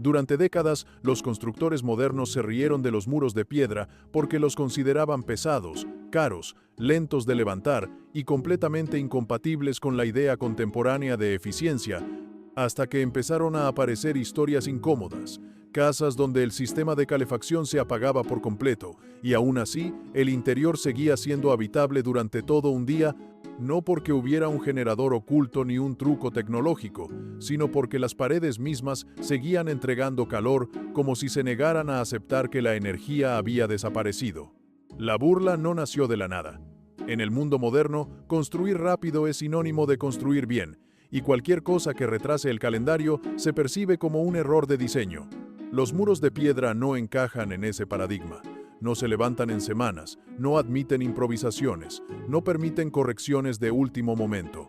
Durante décadas, los constructores modernos se rieron de los muros de piedra porque los consideraban pesados, caros, lentos de levantar y completamente incompatibles con la idea contemporánea de eficiencia, hasta que empezaron a aparecer historias incómodas, casas donde el sistema de calefacción se apagaba por completo, y aún así, el interior seguía siendo habitable durante todo un día, no porque hubiera un generador oculto ni un truco tecnológico, sino porque las paredes mismas seguían entregando calor como si se negaran a aceptar que la energía había desaparecido. La burla no nació de la nada. En el mundo moderno, construir rápido es sinónimo de construir bien, y cualquier cosa que retrase el calendario se percibe como un error de diseño. Los muros de piedra no encajan en ese paradigma. No se levantan en semanas, no admiten improvisaciones, no permiten correcciones de último momento.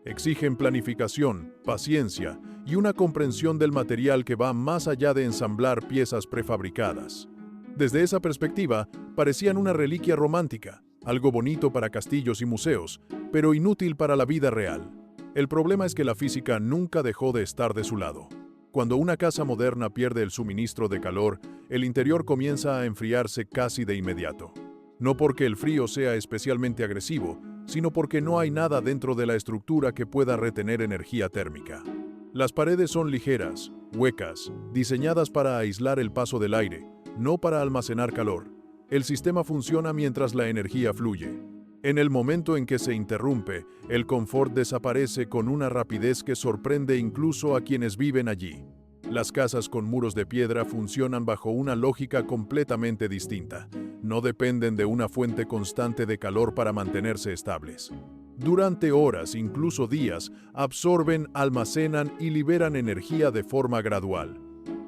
Exigen planificación, paciencia y una comprensión del material que va más allá de ensamblar piezas prefabricadas. Desde esa perspectiva, parecían una reliquia romántica, algo bonito para castillos y museos, pero inútil para la vida real. El problema es que la física nunca dejó de estar de su lado. Cuando una casa moderna pierde el suministro de calor, el interior comienza a enfriarse casi de inmediato. No porque el frío sea especialmente agresivo, sino porque no hay nada dentro de la estructura que pueda retener energía térmica. Las paredes son ligeras, huecas, diseñadas para aislar el paso del aire, no para almacenar calor. El sistema funciona mientras la energía fluye. En el momento en que se interrumpe, el confort desaparece con una rapidez que sorprende incluso a quienes viven allí. Las casas con muros de piedra funcionan bajo una lógica completamente distinta. No dependen de una fuente constante de calor para mantenerse estables. Durante horas, incluso días, absorben, almacenan y liberan energía de forma gradual.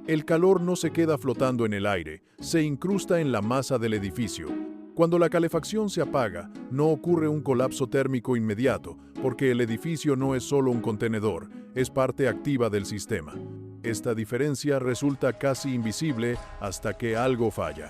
El calor no se queda flotando en el aire, se incrusta en la masa del edificio. Cuando la calefacción se apaga, no ocurre un colapso térmico inmediato, porque el edificio no es solo un contenedor, es parte activa del sistema. Esta diferencia resulta casi invisible hasta que algo falla.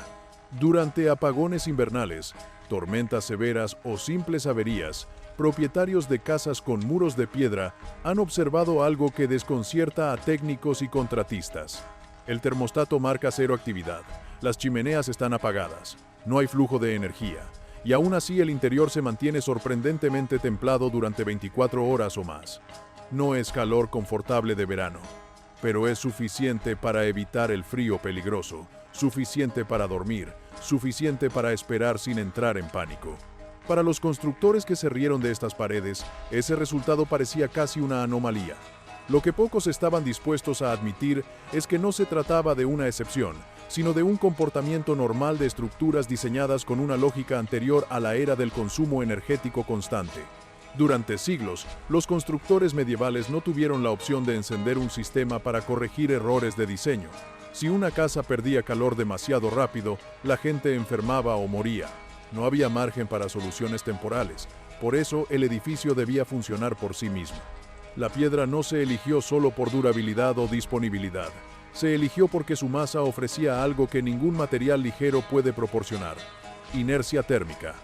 Durante apagones invernales, tormentas severas o simples averías, propietarios de casas con muros de piedra han observado algo que desconcierta a técnicos y contratistas. El termostato marca cero actividad, las chimeneas están apagadas. No hay flujo de energía, y aún así el interior se mantiene sorprendentemente templado durante 24 horas o más. No es calor confortable de verano, pero es suficiente para evitar el frío peligroso, suficiente para dormir, suficiente para esperar sin entrar en pánico. Para los constructores que se rieron de estas paredes, ese resultado parecía casi una anomalía. Lo que pocos estaban dispuestos a admitir es que no se trataba de una excepción, sino de un comportamiento normal de estructuras diseñadas con una lógica anterior a la era del consumo energético constante. Durante siglos, los constructores medievales no tuvieron la opción de encender un sistema para corregir errores de diseño. Si una casa perdía calor demasiado rápido, la gente enfermaba o moría. No había margen para soluciones temporales, por eso el edificio debía funcionar por sí mismo. La piedra no se eligió solo por durabilidad o disponibilidad. Se eligió porque su masa ofrecía algo que ningún material ligero puede proporcionar: inercia térmica.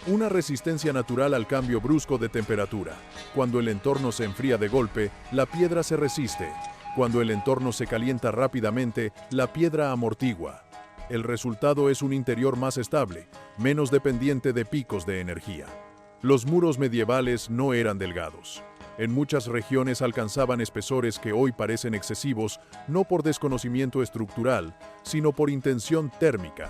Una resistencia natural al cambio brusco de temperatura. Cuando el entorno se enfría de golpe, la piedra se resiste. Cuando el entorno se calienta rápidamente, la piedra amortigua. El resultado es un interior más estable, menos dependiente de picos de energía. Los muros medievales no eran delgados. En muchas regiones alcanzaban espesores que hoy parecen excesivos, no por desconocimiento estructural, sino por intención térmica.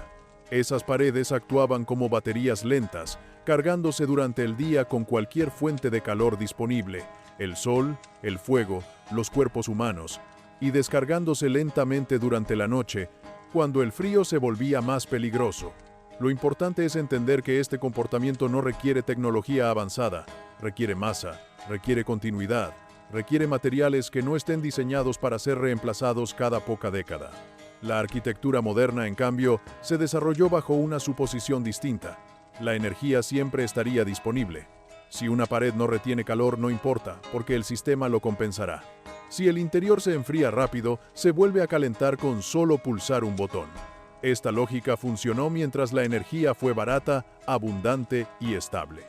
Esas paredes actuaban como baterías lentas, cargándose durante el día con cualquier fuente de calor disponible: el sol, el fuego, los cuerpos humanos, y descargándose lentamente durante la noche, cuando el frío se volvía más peligroso. Lo importante es entender que este comportamiento no requiere tecnología avanzada, requiere masa, requiere continuidad, requiere materiales que no estén diseñados para ser reemplazados cada poca década. La arquitectura moderna, en cambio, se desarrolló bajo una suposición distinta. La energía siempre estaría disponible. Si una pared no retiene calor, no importa, porque el sistema lo compensará. Si el interior se enfría rápido, se vuelve a calentar con solo pulsar un botón. Esta lógica funcionó mientras la energía fue barata, abundante y estable.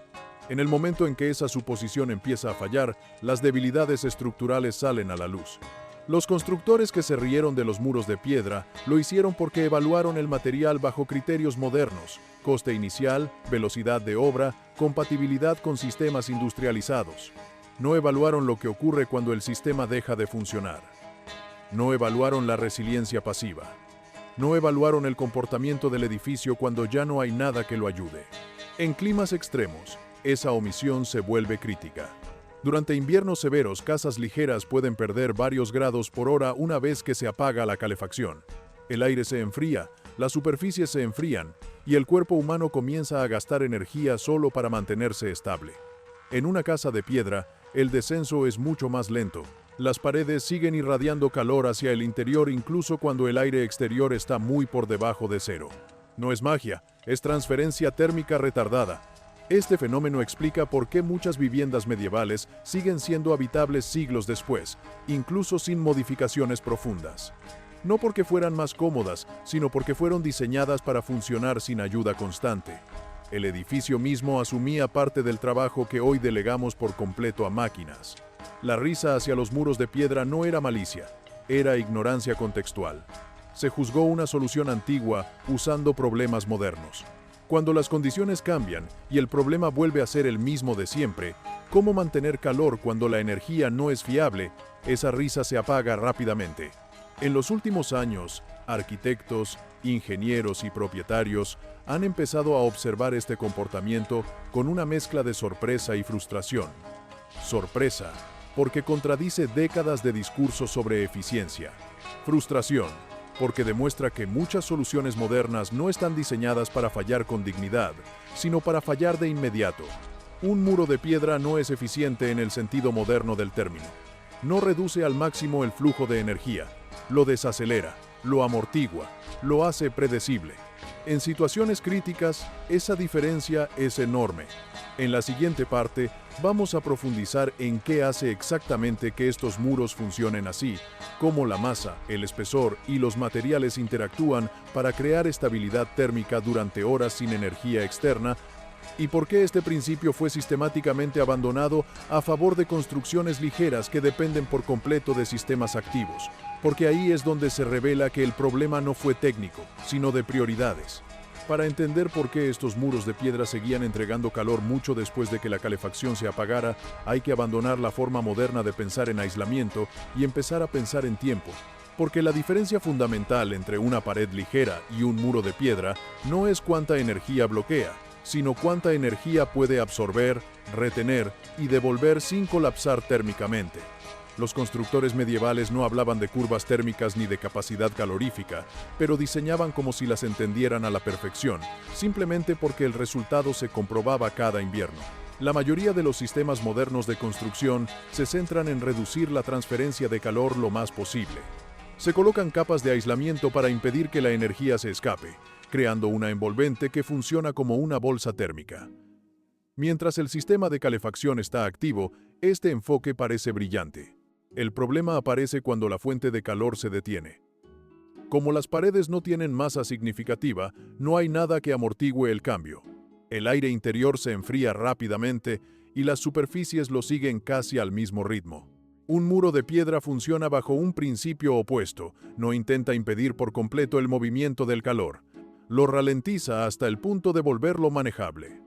En el momento en que esa suposición empieza a fallar, las debilidades estructurales salen a la luz. Los constructores que se rieron de los muros de piedra lo hicieron porque evaluaron el material bajo criterios modernos: coste inicial, velocidad de obra, compatibilidad con sistemas industrializados. No evaluaron lo que ocurre cuando el sistema deja de funcionar. No evaluaron la resiliencia pasiva. No evaluaron el comportamiento del edificio cuando ya no hay nada que lo ayude. En climas extremos, esa omisión se vuelve crítica. Durante inviernos severos, casas ligeras pueden perder varios grados por hora una vez que se apaga la calefacción. El aire se enfría, las superficies se enfrían y el cuerpo humano comienza a gastar energía solo para mantenerse estable. En una casa de piedra, el descenso es mucho más lento. Las paredes siguen irradiando calor hacia el interior incluso cuando el aire exterior está muy por debajo de cero. No es magia, es transferencia térmica retardada. Este fenómeno explica por qué muchas viviendas medievales siguen siendo habitables siglos después, incluso sin modificaciones profundas. No porque fueran más cómodas, sino porque fueron diseñadas para funcionar sin ayuda constante. El edificio mismo asumía parte del trabajo que hoy delegamos por completo a máquinas. La risa hacia los muros de piedra no era malicia, era ignorancia contextual. Se juzgó una solución antigua usando problemas modernos. Cuando las condiciones cambian y el problema vuelve a ser el mismo de siempre, ¿cómo mantener calor cuando la energía no es fiable? Esa risa se apaga rápidamente. En los últimos años, arquitectos, ingenieros y propietarios han empezado a observar este comportamiento con una mezcla de sorpresa y frustración. Sorpresa, porque contradice décadas de discursos sobre eficiencia. Frustración, porque demuestra que muchas soluciones modernas no están diseñadas para fallar con dignidad, sino para fallar de inmediato. Un muro de piedra no es eficiente en el sentido moderno del término. No reduce al máximo el flujo de energía, lo desacelera, lo amortigua, lo hace predecible. En situaciones críticas, esa diferencia es enorme. En la siguiente parte, vamos a profundizar en qué hace exactamente que estos muros funcionen así, cómo la masa, el espesor y los materiales interactúan para crear estabilidad térmica durante horas sin energía externa, y por qué este principio fue sistemáticamente abandonado a favor de construcciones ligeras que dependen por completo de sistemas activos, porque ahí es donde se revela que el problema no fue técnico, sino de prioridades. Para entender por qué estos muros de piedra seguían entregando calor mucho después de que la calefacción se apagara, hay que abandonar la forma moderna de pensar en aislamiento y empezar a pensar en tiempo. Porque la diferencia fundamental entre una pared ligera y un muro de piedra no es cuánta energía bloquea, sino cuánta energía puede absorber, retener y devolver sin colapsar térmicamente. Los constructores medievales no hablaban de curvas térmicas ni de capacidad calorífica, pero diseñaban como si las entendieran a la perfección, simplemente porque el resultado se comprobaba cada invierno. La mayoría de los sistemas modernos de construcción se centran en reducir la transferencia de calor lo más posible. Se colocan capas de aislamiento para impedir que la energía se escape, creando una envolvente que funciona como una bolsa térmica. Mientras el sistema de calefacción está activo, este enfoque parece brillante. El problema aparece cuando la fuente de calor se detiene. Como las paredes no tienen masa significativa, no hay nada que amortigüe el cambio. El aire interior se enfría rápidamente y las superficies lo siguen casi al mismo ritmo. Un muro de piedra funciona bajo un principio opuesto, no intenta impedir por completo el movimiento del calor. Lo ralentiza hasta el punto de volverlo manejable.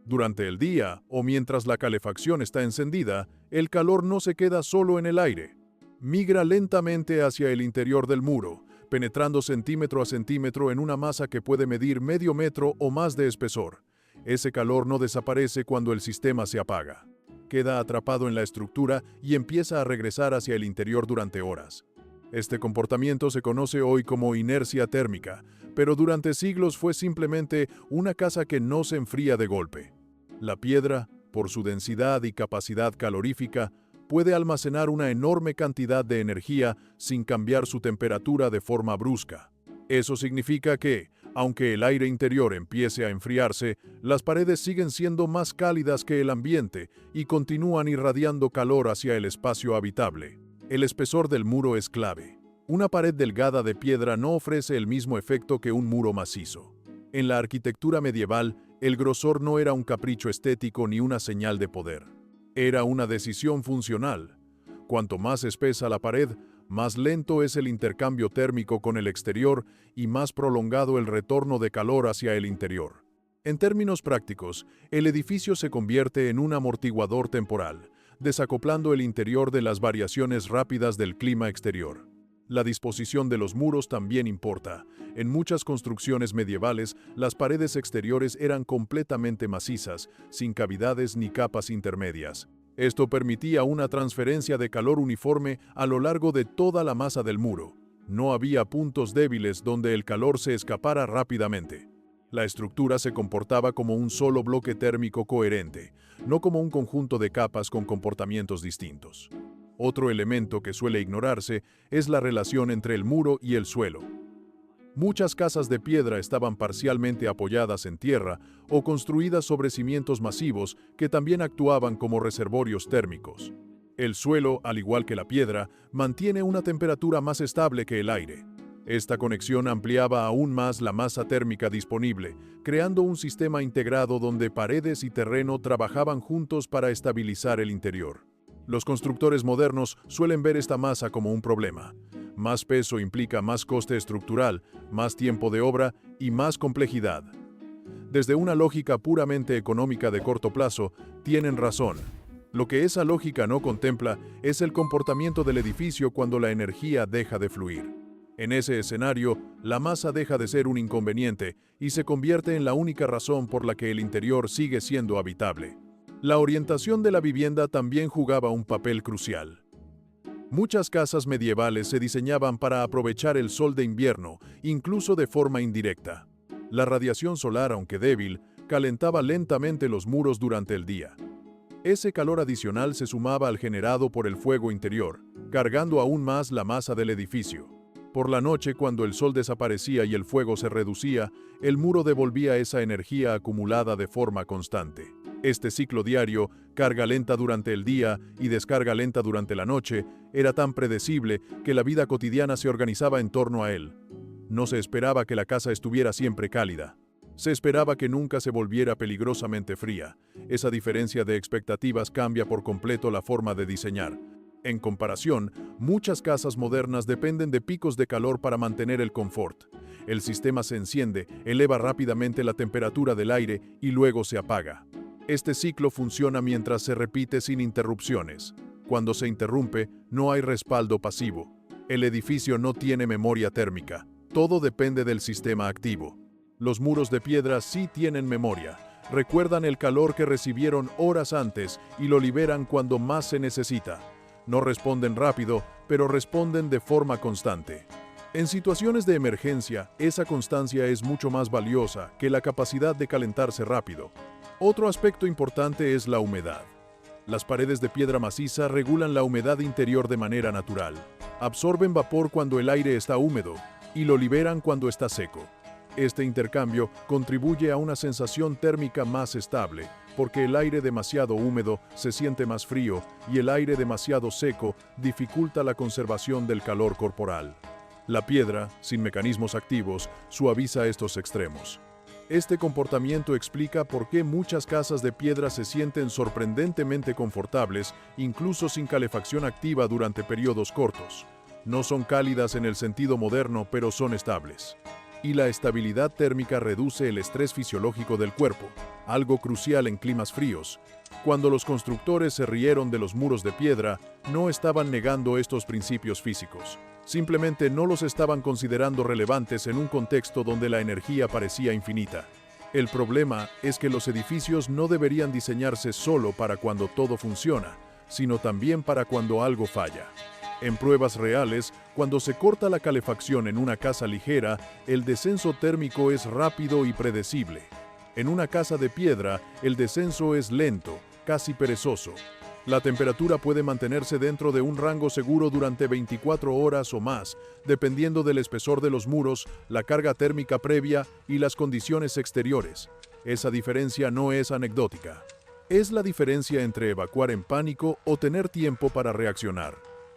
Durante el día, o mientras la calefacción está encendida, el calor no se queda solo en el aire. Migra lentamente hacia el interior del muro, penetrando centímetro a centímetro en una masa que puede medir medio metro o más de espesor. Ese calor no desaparece cuando el sistema se apaga. Queda atrapado en la estructura y empieza a regresar hacia el interior durante horas. Este comportamiento se conoce hoy como inercia térmica, pero durante siglos fue simplemente una casa que no se enfría de golpe. La piedra, por su densidad y capacidad calorífica, puede almacenar una enorme cantidad de energía sin cambiar su temperatura de forma brusca. Eso significa que, aunque el aire interior empiece a enfriarse, las paredes siguen siendo más cálidas que el ambiente y continúan irradiando calor hacia el espacio habitable. El espesor del muro es clave. Una pared delgada de piedra no ofrece el mismo efecto que un muro macizo. En la arquitectura medieval, el grosor no era un capricho estético ni una señal de poder. Era una decisión funcional. Cuanto más espesa la pared, Más lento es el intercambio térmico con el exterior y más prolongado el retorno de calor hacia el interior. En términos prácticos, el edificio se convierte en un amortiguador temporal, desacoplando el interior de las variaciones rápidas del clima exterior. La disposición de los muros también importa. En muchas construcciones medievales, las paredes exteriores eran completamente macizas, sin cavidades ni capas intermedias. Esto permitía una transferencia de calor uniforme a lo largo de toda la masa del muro. No había puntos débiles donde el calor se escapara rápidamente. La estructura se comportaba como un solo bloque térmico coherente, no como un conjunto de capas con comportamientos distintos. Otro elemento que suele ignorarse es la relación entre el muro y el suelo. Muchas casas de piedra estaban parcialmente apoyadas en tierra o construidas sobre cimientos masivos que también actuaban como reservorios térmicos. El suelo, al igual que la piedra, mantiene una temperatura más estable que el aire. Esta conexión ampliaba aún más la masa térmica disponible, creando un sistema integrado donde paredes y terreno trabajaban juntos para estabilizar el interior. Los constructores modernos suelen ver esta masa como un problema. Más peso implica más coste estructural, más tiempo de obra y más complejidad. Desde una lógica puramente económica de corto plazo, tienen razón. Lo que esa lógica no contempla es el comportamiento del edificio cuando la energía deja de fluir. En ese escenario, la masa deja de ser un inconveniente y se convierte en la única razón por la que el interior sigue siendo habitable. La orientación de la vivienda también jugaba un papel crucial. Muchas casas medievales se diseñaban para aprovechar el sol de invierno, incluso de forma indirecta. La radiación solar, aunque débil, calentaba lentamente los muros durante el día. Ese calor adicional se sumaba al generado por el fuego interior, cargando aún más la masa del edificio. Por la noche, cuando el sol desaparecía y el fuego se reducía, el muro devolvía esa energía acumulada de forma constante. Este ciclo diario, carga lenta durante el día y descarga lenta durante la noche, era tan predecible que la vida cotidiana se organizaba en torno a él. No se esperaba que la casa estuviera siempre cálida. Se esperaba que nunca se volviera peligrosamente fría. Esa diferencia de expectativas cambia por completo la forma de diseñar. En comparación, muchas casas modernas dependen de picos de calor para mantener el confort. El sistema se enciende, eleva rápidamente la temperatura del aire y luego se apaga. Este ciclo funciona mientras se repite sin interrupciones. Cuando se interrumpe, no hay respaldo pasivo. El edificio no tiene memoria térmica. Todo depende del sistema activo. Los muros de piedra sí tienen memoria. Recuerdan el calor que recibieron horas antes y lo liberan cuando más se necesita. No responden rápido, pero responden de forma constante. En situaciones de emergencia, esa constancia es mucho más valiosa que la capacidad de calentarse rápido. Otro aspecto importante es la humedad. Las paredes de piedra maciza regulan la humedad interior de manera natural. Absorben vapor cuando el aire está húmedo y lo liberan cuando está seco. Este intercambio contribuye a una sensación térmica más estable, porque el aire demasiado húmedo se siente más frío y el aire demasiado seco dificulta la conservación del calor corporal. La piedra, sin mecanismos activos, suaviza estos extremos. Este comportamiento explica por qué muchas casas de piedra se sienten sorprendentemente confortables, incluso sin calefacción activa durante periodos cortos. No son cálidas en el sentido moderno, pero son estables. Y la estabilidad térmica reduce el estrés fisiológico del cuerpo, algo crucial en climas fríos. Cuando los constructores se rieron de los muros de piedra, no estaban negando estos principios físicos. Simplemente no los estaban considerando relevantes en un contexto donde la energía parecía infinita. El problema es que los edificios no deberían diseñarse solo para cuando todo funciona, sino también para cuando algo falla. En pruebas reales, cuando se corta la calefacción en una casa ligera, el descenso térmico es rápido y predecible. En una casa de piedra, el descenso es lento, casi perezoso. La temperatura puede mantenerse dentro de un rango seguro durante 24 horas o más, dependiendo del espesor de los muros, la carga térmica previa y las condiciones exteriores. Esa diferencia no es anecdótica. Es la diferencia entre evacuar en pánico o tener tiempo para reaccionar.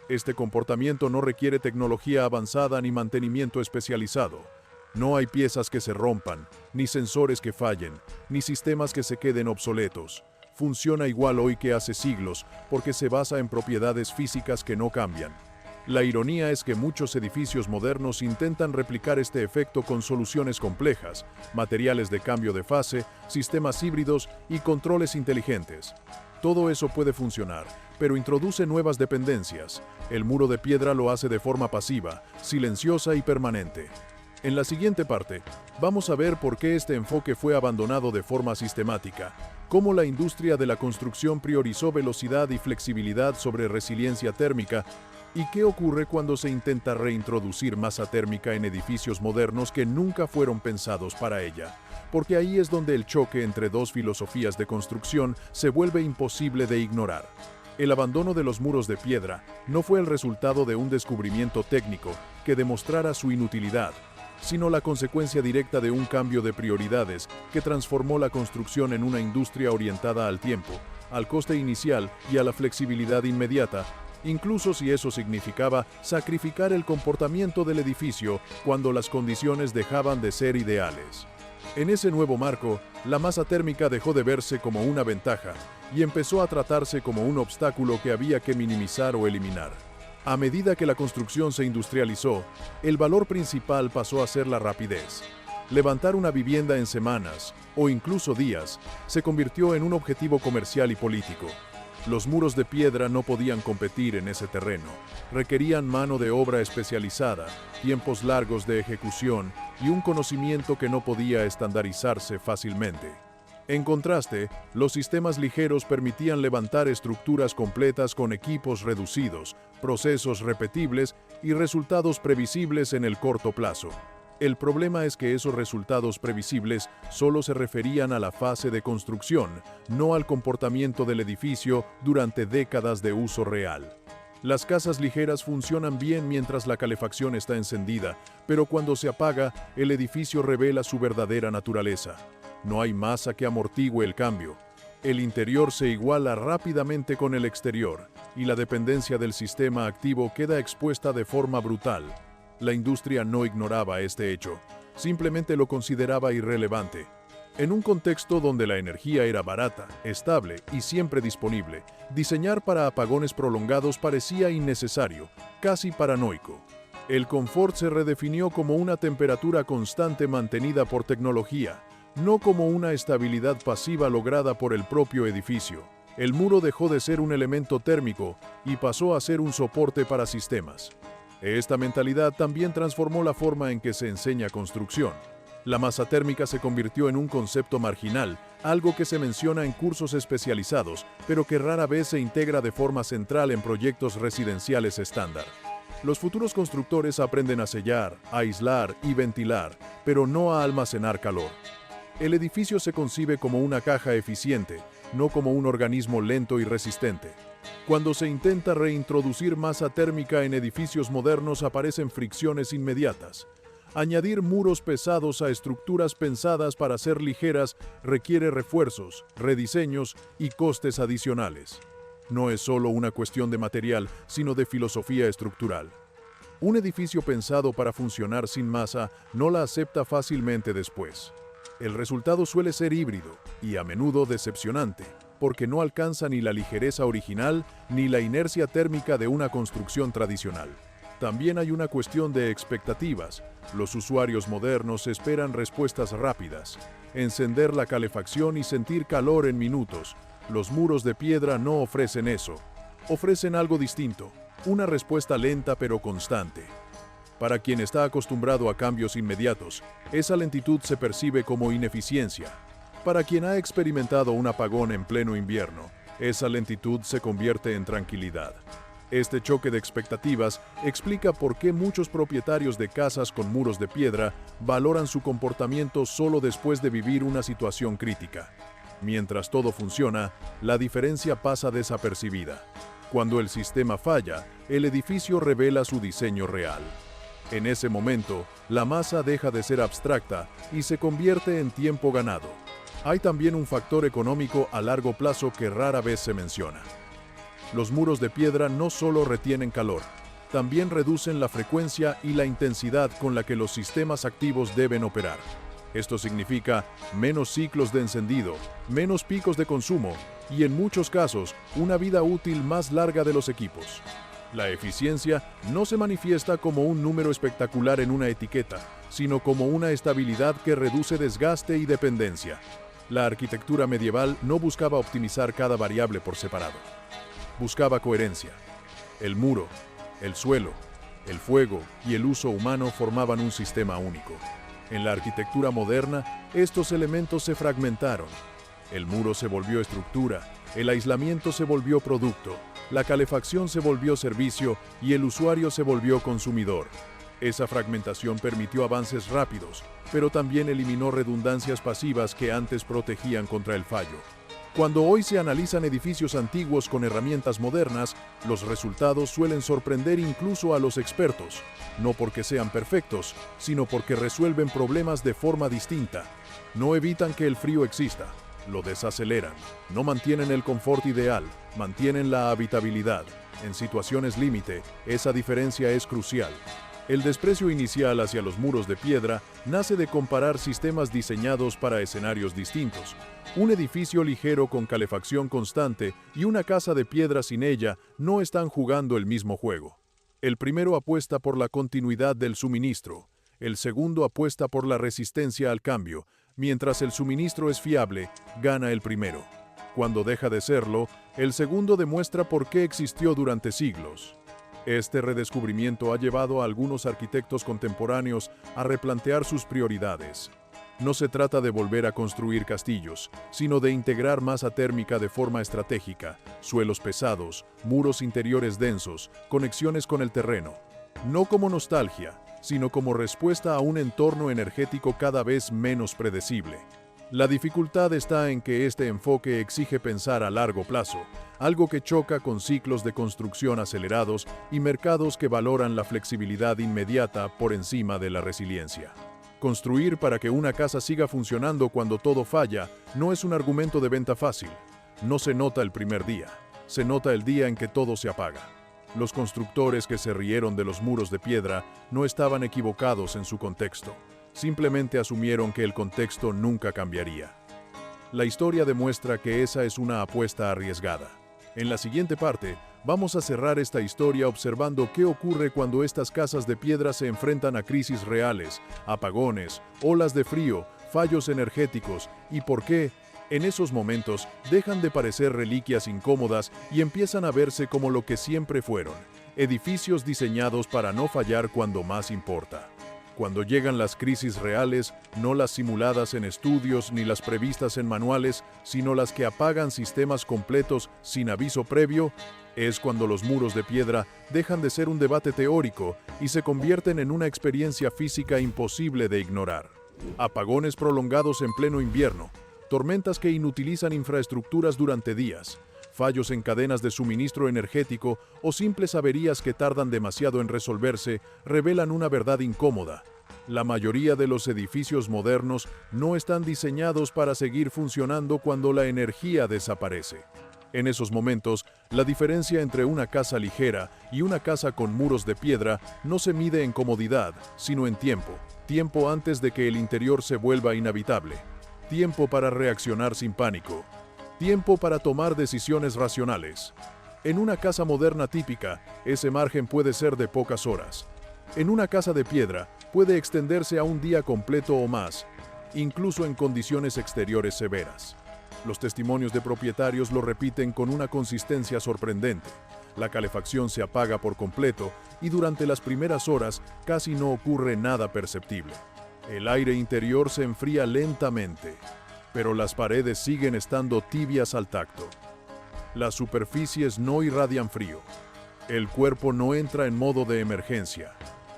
Este comportamiento no requiere tecnología avanzada ni mantenimiento especializado. No hay piezas que se rompan, ni sensores que fallen, ni sistemas que se queden obsoletos. Funciona igual hoy que hace siglos, porque se basa en propiedades físicas que no cambian. La ironía es que muchos edificios modernos intentan replicar este efecto con soluciones complejas, materiales de cambio de fase, sistemas híbridos y controles inteligentes. Todo eso puede funcionar, pero introduce nuevas dependencias. El muro de piedra lo hace de forma pasiva, silenciosa y permanente. En la siguiente parte, vamos a ver por qué este enfoque fue abandonado de forma sistemática, cómo la industria de la construcción priorizó velocidad y flexibilidad sobre resiliencia térmica, y qué ocurre cuando se intenta reintroducir masa térmica en edificios modernos que nunca fueron pensados para ella, porque ahí es donde el choque entre dos filosofías de construcción se vuelve imposible de ignorar. El abandono de los muros de piedra no fue el resultado de un descubrimiento técnico que demostrara su inutilidad, sino la consecuencia directa de un cambio de prioridades que transformó la construcción en una industria orientada al tiempo, al coste inicial y a la flexibilidad inmediata, incluso si eso significaba sacrificar el comportamiento del edificio cuando las condiciones dejaban de ser ideales. En ese nuevo marco, la masa térmica dejó de verse como una ventaja y empezó a tratarse como un obstáculo que había que minimizar o eliminar. A medida que la construcción se industrializó, el valor principal pasó a ser la rapidez. Levantar una vivienda en semanas, o incluso días, se convirtió en un objetivo comercial y político. Los muros de piedra no podían competir en ese terreno. Requerían mano de obra especializada, tiempos largos de ejecución y un conocimiento que no podía estandarizarse fácilmente. En contraste, los sistemas ligeros permitían levantar estructuras completas con equipos reducidos, procesos repetibles y resultados previsibles en el corto plazo. El problema es que esos resultados previsibles solo se referían a la fase de construcción, no al comportamiento del edificio durante décadas de uso real. Las casas ligeras funcionan bien mientras la calefacción está encendida, pero cuando se apaga, el edificio revela su verdadera naturaleza. No hay masa que amortigue el cambio. El interior se iguala rápidamente con el exterior, y la dependencia del sistema activo queda expuesta de forma brutal. La industria no ignoraba este hecho, simplemente lo consideraba irrelevante. En un contexto donde la energía era barata, estable y siempre disponible, diseñar para apagones prolongados parecía innecesario, casi paranoico. El confort se redefinió como una temperatura constante mantenida por tecnología, no como una estabilidad pasiva lograda por el propio edificio. El muro dejó de ser un elemento térmico y pasó a ser un soporte para sistemas. Esta mentalidad también transformó la forma en que se enseña construcción. La masa térmica se convirtió en un concepto marginal, algo que se menciona en cursos especializados, pero que rara vez se integra de forma central en proyectos residenciales estándar. Los futuros constructores aprenden a sellar, a aislar y ventilar, pero no a almacenar calor. El edificio se concibe como una caja eficiente, no como un organismo lento y resistente. Cuando se intenta reintroducir masa térmica en edificios modernos aparecen fricciones inmediatas. Añadir muros pesados a estructuras pensadas para ser ligeras requiere refuerzos, rediseños y costes adicionales. No es solo una cuestión de material, sino de filosofía estructural. Un edificio pensado para funcionar sin masa no la acepta fácilmente después. El resultado suele ser híbrido y a menudo decepcionante, porque no alcanza ni la ligereza original ni la inercia térmica de una construcción tradicional. También hay una cuestión de expectativas. Los usuarios modernos esperan respuestas rápidas, encender la calefacción y sentir calor en minutos. Los muros de piedra no ofrecen eso. Ofrecen algo distinto, una respuesta lenta pero constante. Para quien está acostumbrado a cambios inmediatos, esa lentitud se percibe como ineficiencia. Para quien ha experimentado un apagón en pleno invierno, esa lentitud se convierte en tranquilidad. Este choque de expectativas explica por qué muchos propietarios de casas con muros de piedra valoran su comportamiento solo después de vivir una situación crítica. Mientras todo funciona, la diferencia pasa desapercibida. Cuando el sistema falla, el edificio revela su diseño real. En ese momento, la masa deja de ser abstracta y se convierte en tiempo ganado. Hay también un factor económico a largo plazo que rara vez se menciona. Los muros de piedra no solo retienen calor, también reducen la frecuencia y la intensidad con la que los sistemas activos deben operar. Esto significa menos ciclos de encendido, menos picos de consumo y, en muchos casos, una vida útil más larga de los equipos. La eficiencia no se manifiesta como un número espectacular en una etiqueta, sino como una estabilidad que reduce desgaste y dependencia. La arquitectura medieval no buscaba optimizar cada variable por separado. Buscaba coherencia. El muro, el suelo, el fuego y el uso humano formaban un sistema único. En la arquitectura moderna, estos elementos se fragmentaron. El muro se volvió estructura, el aislamiento se volvió producto, la calefacción se volvió servicio y el usuario se volvió consumidor. Esa fragmentación permitió avances rápidos, pero también eliminó redundancias pasivas que antes protegían contra el fallo. Cuando hoy se analizan edificios antiguos con herramientas modernas, los resultados suelen sorprender incluso a los expertos, no porque sean perfectos, sino porque resuelven problemas de forma distinta. No evitan que el frío exista, lo desaceleran, no mantienen el confort ideal, mantienen la habitabilidad. En situaciones límite, esa diferencia es crucial. El desprecio inicial hacia los muros de piedra nace de comparar sistemas diseñados para escenarios distintos. Un edificio ligero con calefacción constante y una casa de piedra sin ella no están jugando el mismo juego. El primero apuesta por la continuidad del suministro, el segundo apuesta por la resistencia al cambio. Mientras el suministro es fiable, gana el primero. Cuando deja de serlo, el segundo demuestra por qué existió durante siglos. Este redescubrimiento ha llevado a algunos arquitectos contemporáneos a replantear sus prioridades. No se trata de volver a construir castillos, sino de integrar masa térmica de forma estratégica, suelos pesados, muros interiores densos, conexiones con el terreno. No como nostalgia, sino como respuesta a un entorno energético cada vez menos predecible. La dificultad está en que este enfoque exige pensar a largo plazo, algo que choca con ciclos de construcción acelerados y mercados que valoran la flexibilidad inmediata por encima de la resiliencia. Construir para que una casa siga funcionando cuando todo falla no es un argumento de venta fácil. No se nota el primer día, se nota el día en que todo se apaga. Los constructores que se rieron de los muros de piedra no estaban equivocados en su contexto. Simplemente asumieron que el contexto nunca cambiaría. La historia demuestra que esa es una apuesta arriesgada. En la siguiente parte, vamos a cerrar esta historia observando qué ocurre cuando estas casas de piedra se enfrentan a crisis reales, apagones, olas de frío, fallos energéticos y por qué, en esos momentos, dejan de parecer reliquias incómodas y empiezan a verse como lo que siempre fueron, edificios diseñados para no fallar cuando más importa. Cuando llegan las crisis reales, no las simuladas en estudios ni las previstas en manuales, sino las que apagan sistemas completos sin aviso previo, es cuando los muros de piedra dejan de ser un debate teórico y se convierten en una experiencia física imposible de ignorar. Apagones prolongados en pleno invierno, tormentas que inutilizan infraestructuras durante días, fallos en cadenas de suministro energético o simples averías que tardan demasiado en resolverse revelan una verdad incómoda. La mayoría de los edificios modernos no están diseñados para seguir funcionando cuando la energía desaparece. En esos momentos, la diferencia entre una casa ligera y una casa con muros de piedra no se mide en comodidad, sino en tiempo. Tiempo antes de que el interior se vuelva inhabitable. Tiempo para reaccionar sin pánico. Tiempo para tomar decisiones racionales. En una casa moderna típica, ese margen puede ser de pocas horas. En una casa de piedra, puede extenderse a un día completo o más, incluso en condiciones exteriores severas. Los testimonios de propietarios lo repiten con una consistencia sorprendente. La calefacción se apaga por completo y durante las primeras horas casi no ocurre nada perceptible. El aire interior se enfría lentamente, pero las paredes siguen estando tibias al tacto. Las superficies no irradian frío. El cuerpo no entra en modo de emergencia.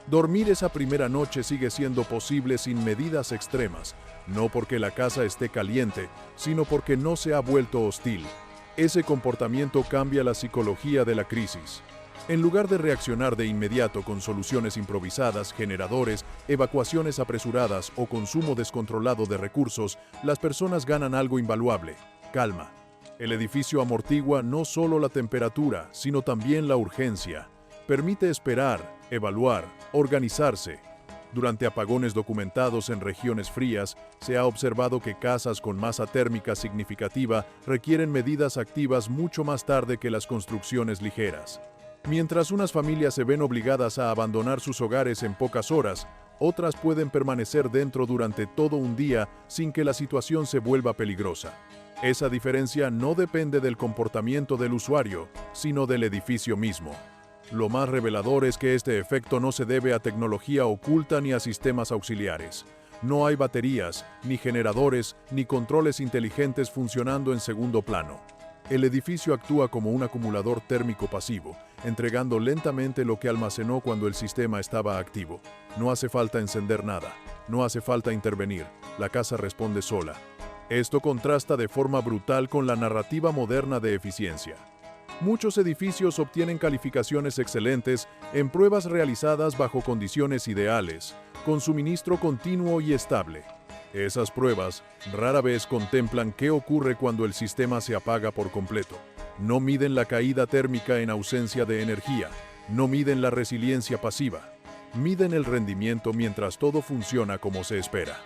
Dormir esa primera noche sigue siendo posible sin medidas extremas, no porque la casa esté caliente, sino porque no se ha vuelto hostil. Ese comportamiento cambia la psicología de la crisis. En lugar de reaccionar de inmediato con soluciones improvisadas, generadores, evacuaciones apresuradas o consumo descontrolado de recursos, las personas ganan algo invaluable: calma. El edificio amortigua no solo la temperatura, sino también la urgencia. Permite esperar, evaluar, organizarse. Durante apagones documentados en regiones frías, se ha observado que casas con masa térmica significativa requieren medidas activas mucho más tarde que las construcciones ligeras. Mientras unas familias se ven obligadas a abandonar sus hogares en pocas horas, otras pueden permanecer dentro durante todo un día sin que la situación se vuelva peligrosa. Esa diferencia no depende del comportamiento del usuario, sino del edificio mismo. Lo más revelador es que este efecto no se debe a tecnología oculta ni a sistemas auxiliares. No hay baterías, ni generadores, ni controles inteligentes funcionando en segundo plano. El edificio actúa como un acumulador térmico pasivo, entregando lentamente lo que almacenó cuando el sistema estaba activo. No hace falta encender nada, no hace falta intervenir, la casa responde sola. Esto contrasta de forma brutal con la narrativa moderna de eficiencia. Muchos edificios obtienen calificaciones excelentes en pruebas realizadas bajo condiciones ideales, con suministro continuo y estable. Esas pruebas rara vez contemplan qué ocurre cuando el sistema se apaga por completo. No miden la caída térmica en ausencia de energía, no miden la resiliencia pasiva. Miden el rendimiento mientras todo funciona como se espera.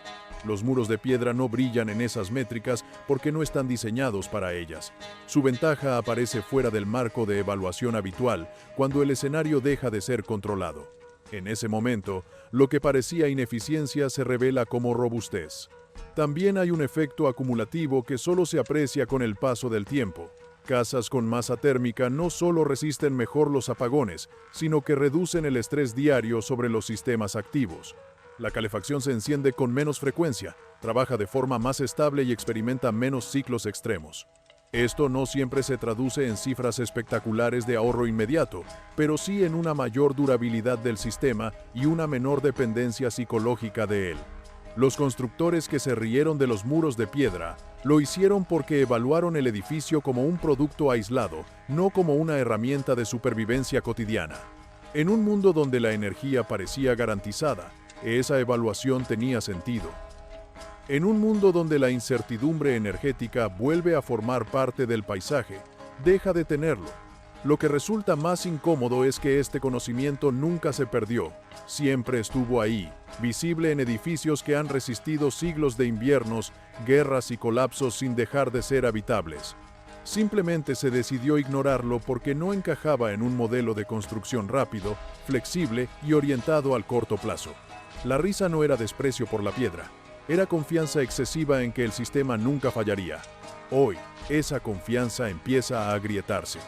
Los muros de piedra no brillan en esas métricas porque no están diseñados para ellas. Su ventaja aparece fuera del marco de evaluación habitual, cuando el escenario deja de ser controlado. En ese momento, lo que parecía ineficiencia se revela como robustez. También hay un efecto acumulativo que solo se aprecia con el paso del tiempo. Casas con masa térmica no solo resisten mejor los apagones, sino que reducen el estrés diario sobre los sistemas activos. La calefacción se enciende con menos frecuencia, trabaja de forma más estable y experimenta menos ciclos extremos. Esto no siempre se traduce en cifras espectaculares de ahorro inmediato, pero sí en una mayor durabilidad del sistema y una menor dependencia psicológica de él. Los constructores que se rieron de los muros de piedra lo hicieron porque evaluaron el edificio como un producto aislado, no como una herramienta de supervivencia cotidiana. En un mundo donde la energía parecía garantizada, esa evaluación tenía sentido. En un mundo donde la incertidumbre energética vuelve a formar parte del paisaje, deja de tenerlo. Lo que resulta más incómodo es que este conocimiento nunca se perdió, siempre estuvo ahí, visible en edificios que han resistido siglos de inviernos, guerras y colapsos sin dejar de ser habitables. Simplemente se decidió ignorarlo porque no encajaba en un modelo de construcción rápido, flexible y orientado al corto plazo. La risa no era desprecio por la piedra, era confianza excesiva en que el sistema nunca fallaría. Hoy, esa confianza empieza a agrietarse.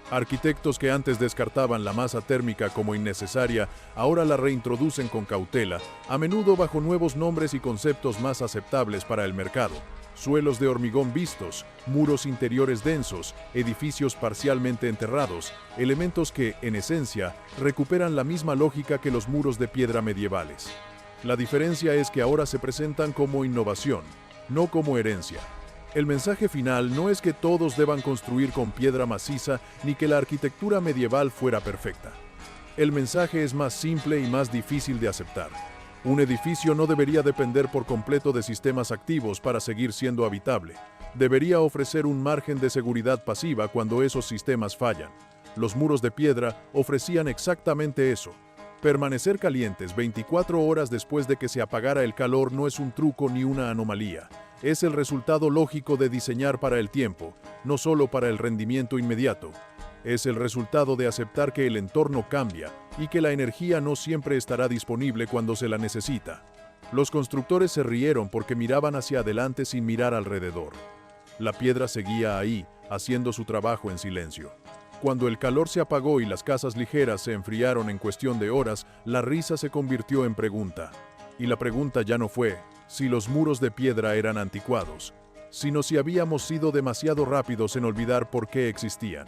Arquitectos que antes descartaban la masa térmica como innecesaria, ahora la reintroducen con cautela, a menudo bajo nuevos nombres y conceptos más aceptables para el mercado. Suelos de hormigón vistos, muros interiores densos, edificios parcialmente enterrados, elementos que, en esencia, recuperan la misma lógica que los muros de piedra medievales. La diferencia es que ahora se presentan como innovación, no como herencia. El mensaje final no es que todos deban construir con piedra maciza ni que la arquitectura medieval fuera perfecta. El mensaje es más simple y más difícil de aceptar. Un edificio no debería depender por completo de sistemas activos para seguir siendo habitable. Debería ofrecer un margen de seguridad pasiva cuando esos sistemas fallan. Los muros de piedra ofrecían exactamente eso. Permanecer calientes 24 horas después de que se apagara el calor no es un truco ni una anomalía. Es el resultado lógico de diseñar para el tiempo, no solo para el rendimiento inmediato. Es el resultado de aceptar que el entorno cambia y que la energía no siempre estará disponible cuando se la necesita. Los constructores se rieron porque miraban hacia adelante sin mirar alrededor. La piedra seguía ahí, haciendo su trabajo en silencio. Cuando el calor se apagó y las casas ligeras se enfriaron en cuestión de horas, la risa se convirtió en pregunta. Y la pregunta ya no fue si los muros de piedra eran anticuados, sino si habíamos sido demasiado rápidos en olvidar por qué existían.